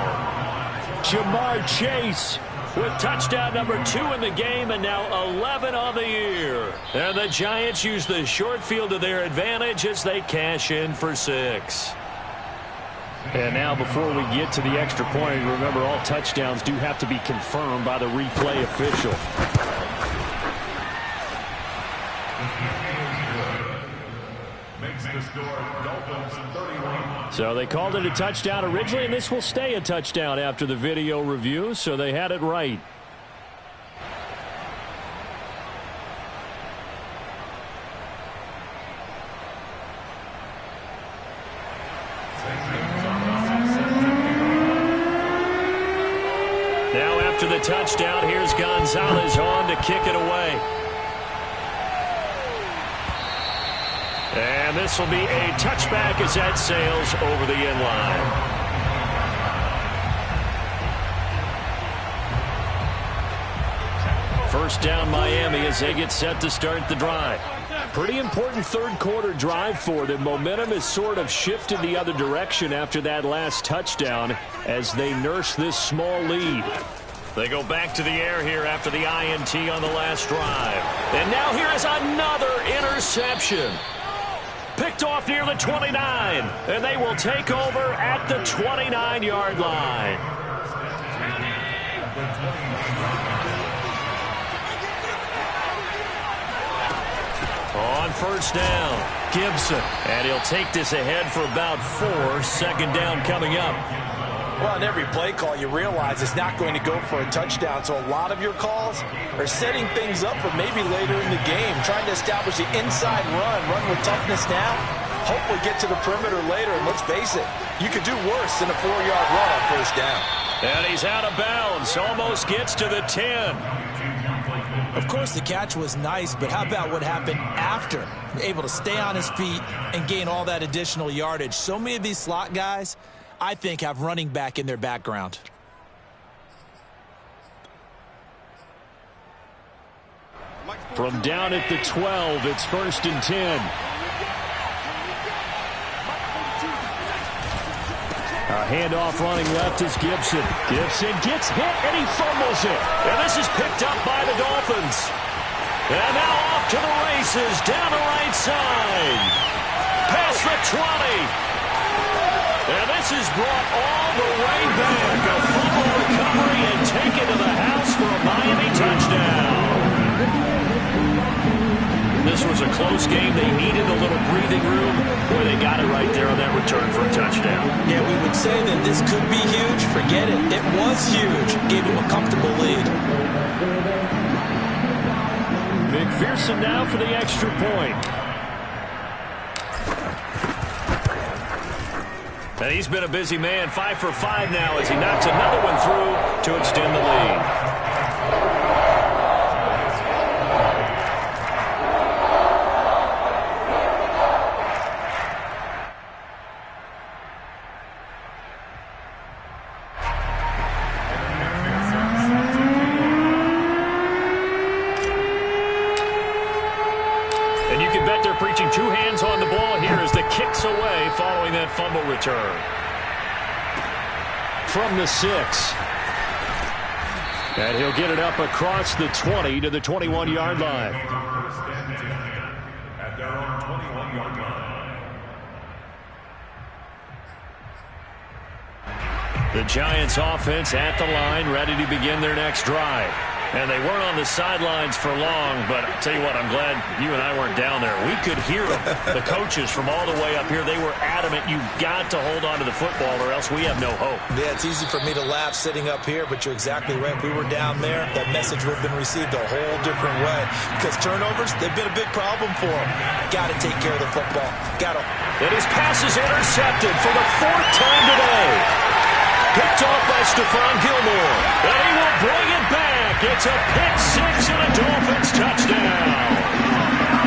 Jamar Chase with touchdown number 2 in the game and now 11 on the year. And the Giants use the short field to their advantage as they cash in for 6. And now before we get to the extra point, remember all touchdowns do have to be confirmed by the replay official. So they called it a touchdown originally, and this will stay a touchdown after the video review, so they had it right. touchdown. Here's Gonzalez on to kick it away. And this will be a touchback as that sails over the end line. First down Miami as they get set to start the drive. Pretty important third quarter drive for them. Momentum has sort of shifted the other direction after that last touchdown as they nurse this small lead. They go back to the air here after the INT on the last drive. And now here is another interception. Picked off near the 29. And they will take over at the 29-yard line. On first down, Gibson. And he'll take this ahead for about 4. Second down coming up. Well, in every play call, you realize it's not going to go for a touchdown. So a lot of your calls are setting things up for maybe later in the game, trying to establish the inside run with toughness now, hopefully get to the perimeter later. And let's face it, you could do worse than a 4-yard run on first down. And he's out of bounds, almost gets to the 10. Of course, the catch was nice, but how about what happened after? Able to stay on his feet and gain all that additional yardage. So many of these slot guys, I think, have running back in their background. From down at the 12, it's 1st and 10. A handoff running left is Gibson. Gibson gets hit and he fumbles it. And this is picked up by the Dolphins. And now off to the races down the right side. Past the 20. And this is brought all the way back. A fumble recovery and taken to the house for a Miami touchdown. This was a close game. They needed a little breathing room. Boy, they got it right there on that return for a touchdown. Yeah, we would say that this could be huge. Forget it. It was huge. Gave him a comfortable lead. McPherson now for the extra point. And he's been a busy man. 5 for 5 now as he knocks another one through to extend the lead. Preaching 2 hands on the ball here as the kicks away following that fumble return. From the 6. And he'll get it up across the 20 to the 21-yard line. At their own 21-yard line. The Giants offense at the line, ready to begin their next drive. And they weren't on the sidelines for long, but I'll tell you what, I'm glad you and I weren't down there. We could hear them, the coaches from all the way up here. They were adamant, you've got to hold on to the football or else we have no hope. Yeah, it's easy for me to laugh sitting up here, but you're exactly right. If we were down there, that message would have been received a whole different way. Because turnovers, they've been a big problem for them. Got to take care of the football. Got to. And his pass is intercepted for the 4th time today. Picked off by Stephon Gilmore. And he will bring it back. It's a pick 6 and a Dolphins touchdown.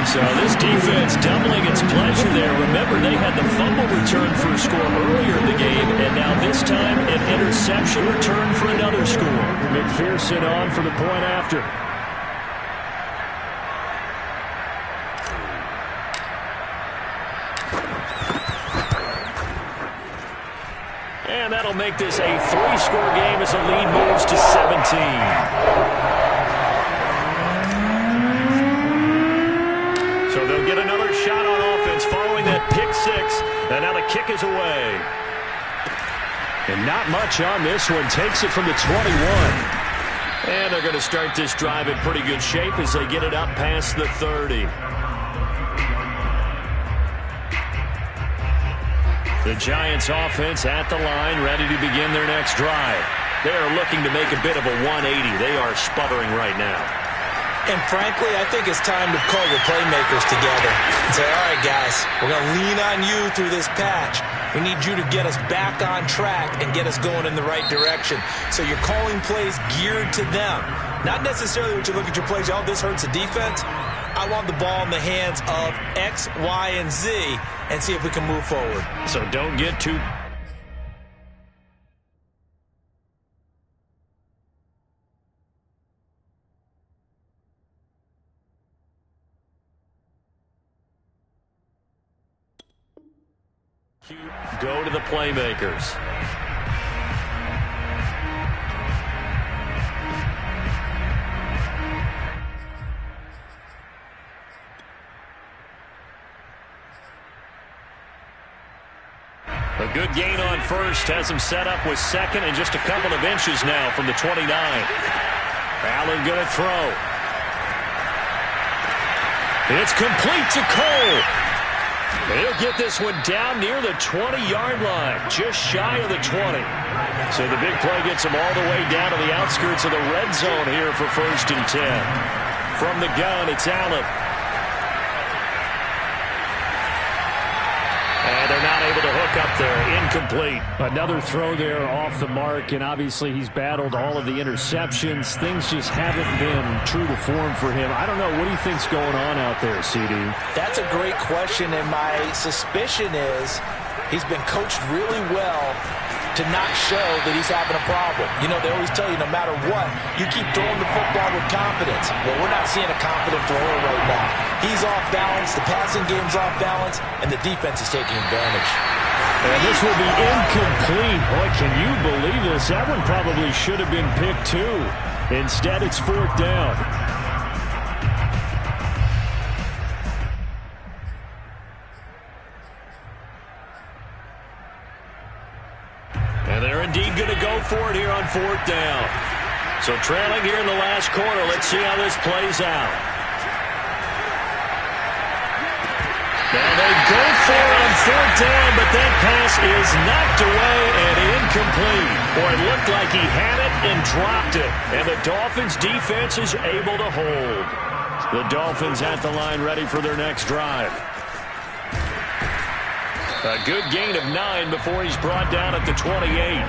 So this defense doubling its pleasure there. Remember, they had the fumble return for a score earlier in the game, and now this time an interception return for another score. McPherson on for the point after. And that'll make this a 3-score game as the lead moves to 17. So they'll get another shot on offense following that pick 6. And now the kick is away. And not much on this one. Takes it from the 21. And they're going to start this drive in pretty good shape as they get it up past the 30. The Giants offense at the line, ready to begin their next drive. They are looking to make a bit of a 180. They are sputtering right now. And frankly, I think it's time to call your playmakers together and say, all right, guys, we're going to lean on you through this patch. We need you to get us back on track and get us going in the right direction. So you're calling plays geared to them. Not necessarily what you look at your plays, oh, this hurts the defense. I want the ball in the hands of X, Y, and Z and see if we can move forward. So don't get too... Go to the playmakers. A good gain on first has him set up with second and just a couple of inches now from the 29. Allen going to throw. It's complete to Cole. He'll get this one down near the 20-yard line, just shy of the 20. So the big play gets him all the way down to the outskirts of the red zone here for 1st and 10. From the gun, it's Allen. And they're not able to hook up there. Incomplete. Another throw there off the mark, and obviously he's battled all of the interceptions. Things just haven't been true to form for him. I don't know. What do you think's going on out there, CD? That's a great question, and my suspicion is he's been coached really well to not show that he's having a problem. You know, they always tell you no matter what, you keep throwing the football with confidence. Well, we're not seeing a confident thrower right now. He's off balance, the passing game's off balance, and the defense is taking advantage. And this will be incomplete. Boy, can you believe this? That one probably should have been picked too. Instead, it's 4th down. And they're indeed going to go for it here on 4th down. So trailing here in the last quarter. Let's see how this plays out. Now they go for it on 4th down, but that pass is knocked away and incomplete. Or it looked like he had it and dropped it. And the Dolphins defense is able to hold. The Dolphins at the line ready for their next drive. A good gain of 9 before he's brought down at the 28.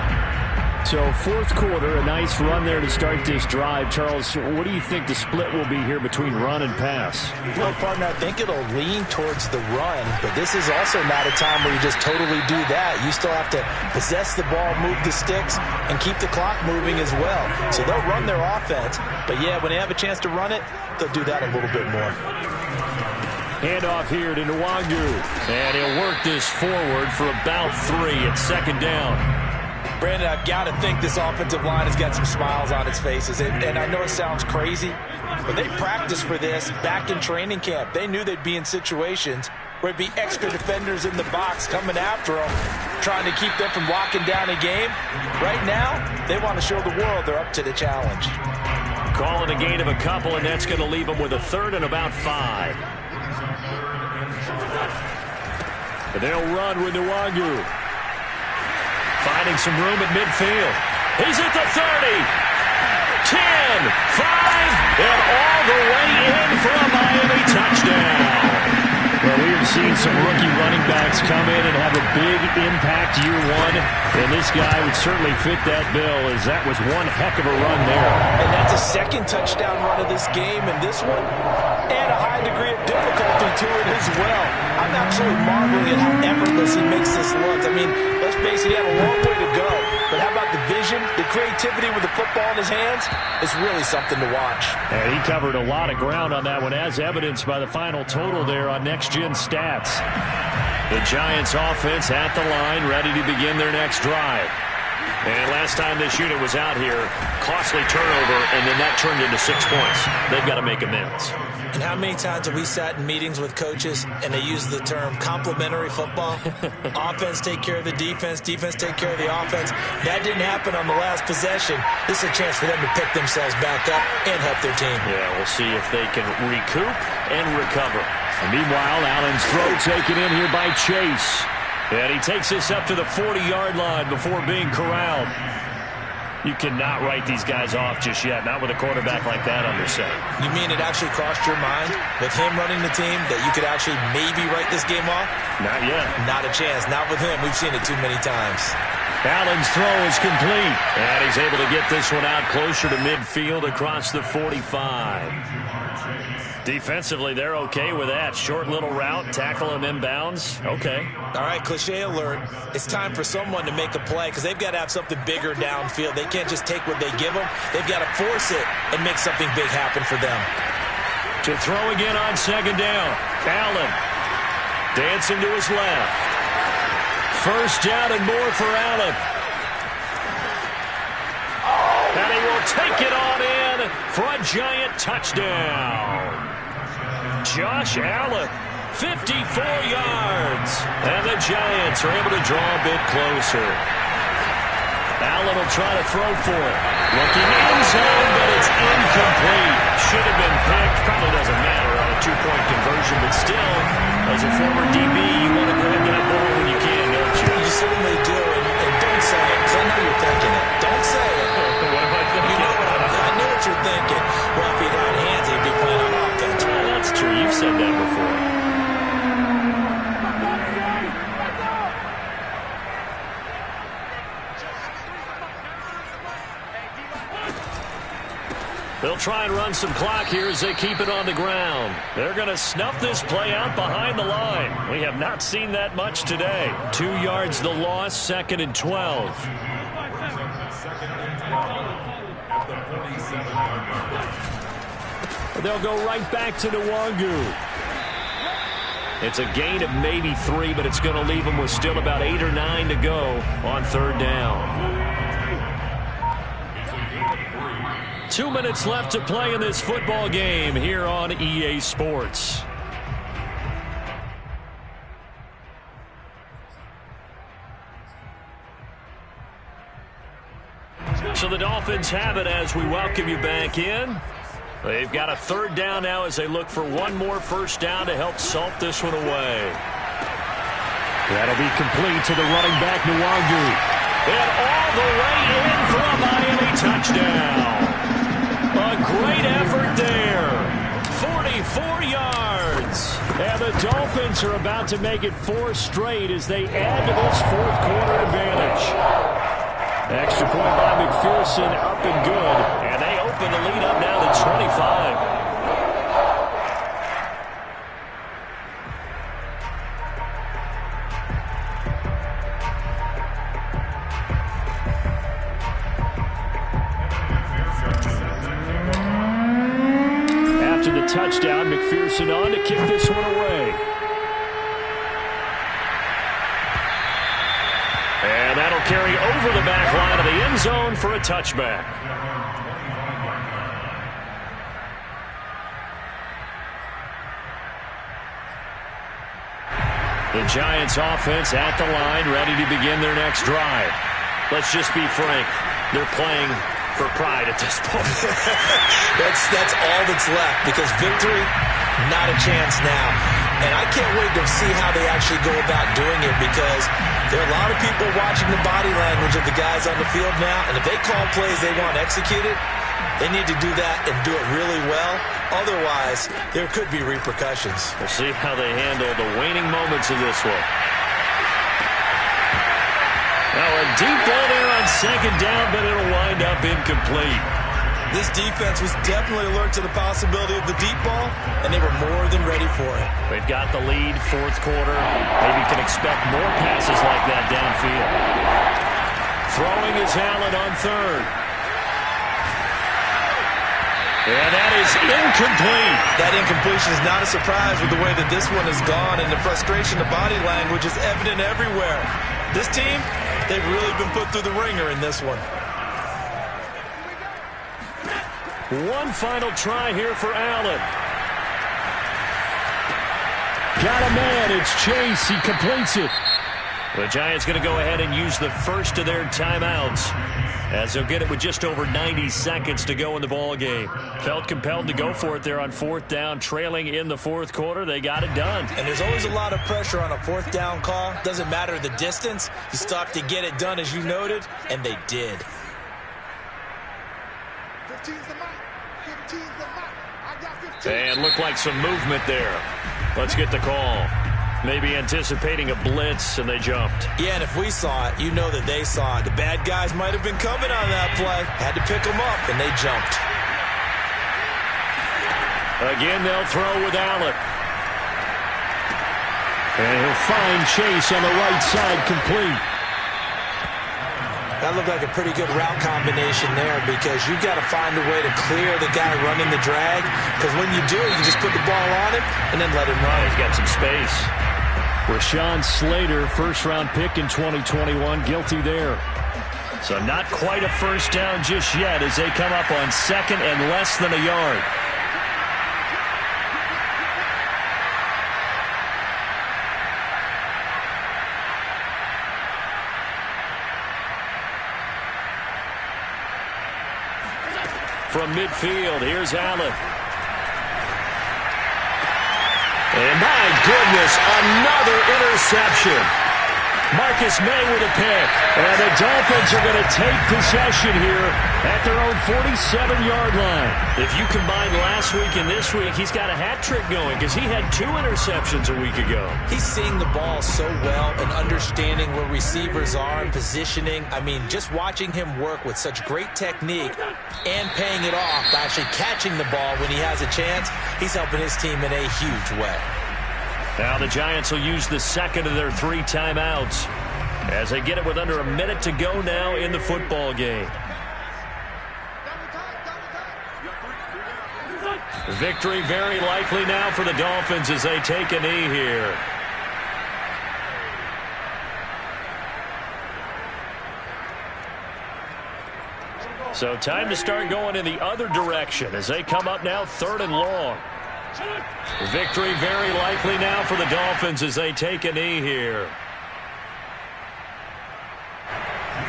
So 4th quarter, a nice run there to start this drive. Charles, what do you think the split will be here between run and pass? Well, partner, I think it'll lean towards the run, but this is also not a time where you just totally do that. You still have to possess the ball, move the sticks, and keep the clock moving as well. So they'll run their offense, but yeah, when they have a chance to run it, they'll do that a little bit more. Handoff here to Nwangu, and he'll work this forward for about 3 at 2nd down. Brandon, I've got to think this offensive line has got some smiles on its faces. And I know it sounds crazy, but they practiced for this back in training camp. They knew they'd be in situations where it'd be extra defenders in the box coming after them, trying to keep them from locking down a game. Right now, they want to show the world they're up to the challenge. Calling a gain of a couple, and that's going to leave them with a 3rd and about 5. And they'll run with Nwangu. Finding some room at midfield. He's at the 30. 10, 5, and all the way in for a Miami touchdown. Well, we have seen some rookie running backs come in and have a big impact year 1, and this guy would certainly fit that bill, as that was one heck of a run there. And that's a 2nd touchdown run of this game, and this one, and a high degree of difficulty to it as well. I'm absolutely marveling at how effortless he makes this look. I mean, let's face it, he had a long way to go, but how about the vision, the creativity with the football in his hands? It's really something to watch. And he covered a lot of ground on that one, as evidenced by the final total there on Next Gen Stats. The Giants offense at the line, ready to begin their next drive. And last time this unit was out here, costly turnover, and then that turned into 6 points. They've got to make amends. And how many times have we sat in meetings with coaches and they use the term complementary football? Offense take care of the defense, defense take care of the offense. That didn't happen on the last possession. This is a chance for them to pick themselves back up and help their team. Yeah, we'll see if they can recoup and recover. And meanwhile, Allen's throw taken in here by Chase. And he takes this up to the 40-yard line before being corralled. You cannot write these guys off just yet, not with a quarterback like that under center. You mean it actually crossed your mind with him running the team that you could actually maybe write this game off? Not yet. Not a chance. Not with him. We've seen it too many times. Allen's throw is complete. And he's able to get this one out closer to midfield across the 45. Defensively, they're okay with that. Short little route, tackle him inbounds. Okay. All right, cliche alert. It's time for someone to make a play because they've got to have something bigger downfield. They can't just take what they give them. They've got to force it and make something big happen for them. To throw again on second down. Allen dancing to his left. First down and more for Allen. And he will take it on in for a giant touchdown. Josh Allen, 54 yards. And the Giants are able to draw a bit closer. Allen will try to throw for it. Looking in zone, but it's incomplete. Should have been picked. Probably doesn't matter on a two-point conversion, but still, as a former DB, you want to grab that ball when you can, don't you? You certainly do, and don't say it, because I know you're thinking it. Don't say it. What am I thinking? You know I know what you're thinking. Well, if he had hands, he'd be playing on offense. Well, that's true. You've said that before. They'll try and run some clock here as they keep it on the ground. They're going to snuff this play out behind the line. We have not seen that much today. 2 yards the loss, 2nd and 12. They'll go right back to Nwangu. It's a gain of maybe 3, but it's going to leave them with still about 8 or 9 to go on third down. 2 minutes left to play in this football game here on EA Sports. So the Dolphins have it as we welcome you back in. They've got a third down now as they look for one more first down to help salt this one away. That'll be complete to the running back, Nwangu. And all the way in for a Miami touchdown. A great effort there. 44 yards. And the Dolphins are about to make it 4 straight as they add to this fourth quarter advantage. Extra point by McPherson, up and good. And they open the lead up now to 25. After the touchdown, McPherson on to kick this one away. And that'll carry over the back line of the end zone for a touchback. The Giants offense at the line, ready to begin their next drive. Let's just be frank. They're playing for pride at this point. That's all that's left, because victory, not a chance now. And I can't wait to see how they actually go about doing it, because there are a lot of people watching the body language of the guys on the field now, and if they call plays they want executed, they need to do that and do it really well. Otherwise, there could be repercussions. We'll see how they handle the waning moments of this one. Now a deep ball there on second down, but it'll wind up incomplete. This defense was definitely alert to the possibility of the deep ball, and they were more than ready for it. They've got the lead, fourth quarter. Maybe can expect more passes like that downfield. Throwing is Allen on third. And that is incomplete. That incompletion is not a surprise with the way that this one has gone, and the frustration, the body language is evident everywhere. This team, they've really been put through the ringer in this one. One final try here for Allen. Got a man. It's Chase. He completes it. The Giants going to go ahead and use the first of their timeouts, as they'll get it with just over 90 seconds to go in the ball game. Felt compelled to go for it there on fourth down, trailing in the fourth quarter. They got it done. And there's always a lot of pressure on a fourth down call. Doesn't matter the distance. You still have to get it done, as you noted, and they did. And looked like some movement there. Let's get the call. Maybe anticipating a blitz, and they jumped. Yeah, and if we saw it, you know that they saw it. The bad guys might have been coming on that play. Had to pick them up, and they jumped. Again, they'll throw with Allen. And he'll find Chase on the right side, complete. That looked like a pretty good route combination there because you've got to find a way to clear the guy running the drag, because when you do, you just put the ball on him and then let him run. He's got some space. Rashawn Slater, first-round pick in 2021, guilty there. So not quite a first down just yet as they come up on second and less than a yard. From midfield, here's Allen. And my goodness, another interception. Marcus May with a pick. And the Dolphins are going to take possession here at their own 47-yard line. If you combine last week and this week, he's got a hat trick going because he had 2 interceptions a week ago. He's seeing the ball so well and understanding where receivers are and positioning. I mean, just watching him work with such great technique and paying it off by actually catching the ball when he has a chance, he's helping his team in a huge way. Now the Giants will use the second of their 3 timeouts as they get it with under a minute to go now in the football game. Victory very likely now for the Dolphins as they take a knee here. So time to start going in the other direction as they come up now 3rd and long. Victory very likely now for the Dolphins as they take a knee here.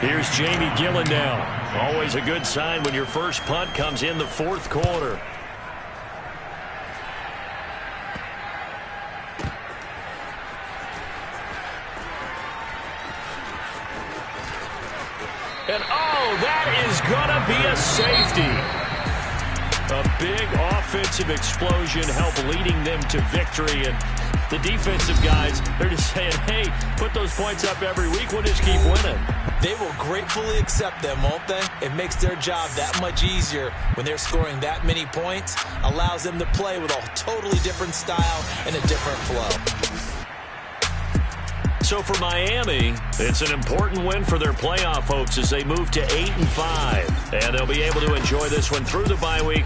Here's Jamie Gillen now. Always a good sign when your first punt comes in the 4th quarter. And oh, that is gonna be a safety. A big offensive explosion helped leading them to victory. And the defensive guys, they're just saying, hey, put those points up every week. We'll just keep winning. They will gratefully accept them, won't they? It makes their job that much easier when they're scoring that many points. Allows them to play with a totally different style and a different flow. So for Miami, it's an important win for their playoff hopes as they move to 8-5. And they'll be able to enjoy this one through the bye week.